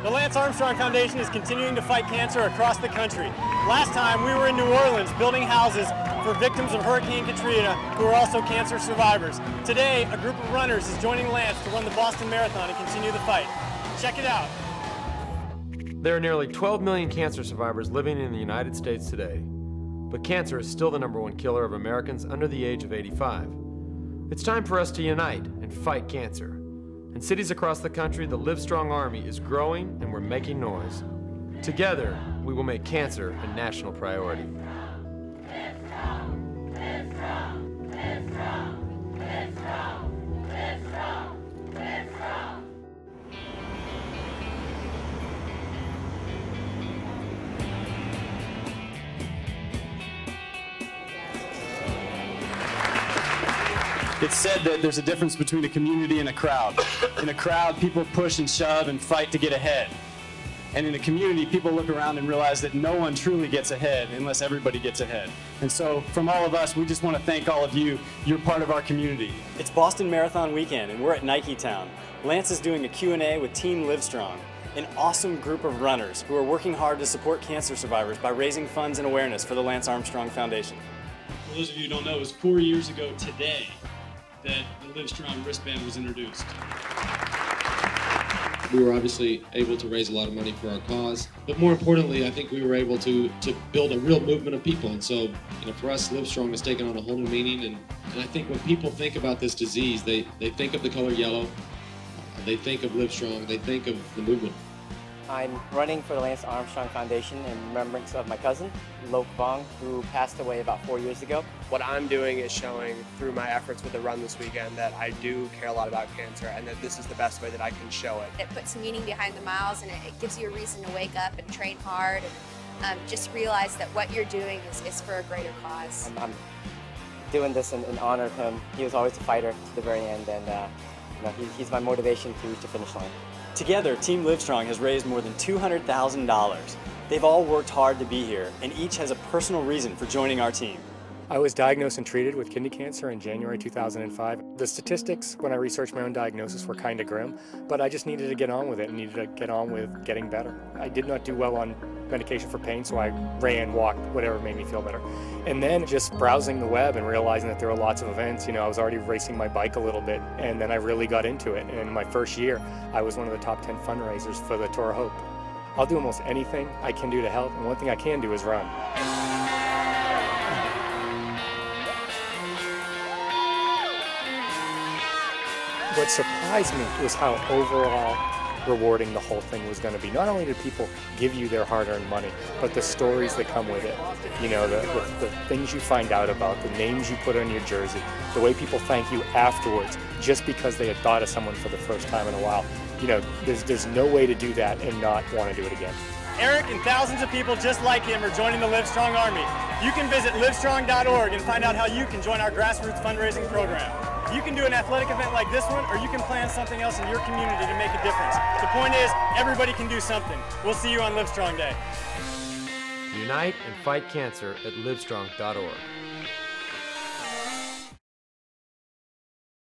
The Lance Armstrong Foundation is continuing to fight cancer across the country. Last time we were in New Orleans building houses for victims of Hurricane Katrina who are also cancer survivors. Today, a group of runners is joining Lance to run the Boston Marathon and continue the fight. Check it out. There are nearly 12 million cancer survivors living in the United States today. But cancer is still the #1 killer of Americans under the age of 85. It's time for us to unite and fight cancer. In cities across the country, the LiveStrong Army is growing and we're making noise. Together, we will make cancer a national priority. LiveStrong, LiveStrong, LiveStrong, LiveStrong, LiveStrong, LiveStrong. It's said that there's a difference between a community and a crowd. In a crowd, people push and shove and fight to get ahead. And in a community, people look around and realize that no one truly gets ahead unless everybody gets ahead. And so, from all of us, we just want to thank all of you. You're part of our community. It's Boston Marathon weekend and we're at Nike Town. Lance is doing a Q&A with Team LiveStrong, an awesome group of runners who are working hard to support cancer survivors by raising funds and awareness for the Lance Armstrong Foundation. For those of you who don't know, it was 4 years ago today that the LiveStrong wristband was introduced. We were obviously able to raise a lot of money for our cause, but more importantly, I think we were able to build a real movement of people. And so, for us, LiveStrong has taken on a whole new meaning. And I think when people think about this disease, they think of the color yellow, they think of LiveStrong, they think of the movement. I'm running for the Lance Armstrong Foundation in remembrance of my cousin, Lok Vong, who passed away about 4 years ago. What I'm doing is showing through my efforts with the run this weekend that I do care a lot about cancer and that this is the best way that I can show it. It puts meaning behind the miles and it gives you a reason to wake up and train hard and just realize that what you're doing is for a greater cause. I'm doing this in honor of him. He was always a fighter to the very end, and he's my motivation to reach the finish line. Together, Team LiveStrong has raised more than $200,000. They've all worked hard to be here, and each has a personal reason for joining our team. I was diagnosed and treated with kidney cancer in January 2005. The statistics, when I researched my own diagnosis, were kind of grim, but I just needed to get on with it and needed to get on with getting better. I did not do well on medication for pain, so I ran, walked, whatever made me feel better. And then just browsing the web and realizing that there were lots of events. I was already racing my bike a little bit, and then I really got into it. And in my first year, I was one of the top 10 fundraisers for the Tour of Hope. I'll do almost anything I can do to help, and one thing I can do is run. What surprised me was how overall rewarding the whole thing was going to be. Not only did people give you their hard-earned money, but the stories that come with it. The things you find out about, the names you put on your jersey, the way people thank you afterwards just because they had thought of someone for the first time in a while. There's no way to do that and not want to do it again. Eric and thousands of people just like him are joining the LiveStrong Army. You can visit livestrong.org and find out how you can join our grassroots fundraising program. You can do an athletic event like this one, or you can plan something else in your community to make a difference. The point is, everybody can do something. We'll see you on LiveStrong Day. Unite and fight cancer at livestrong.org.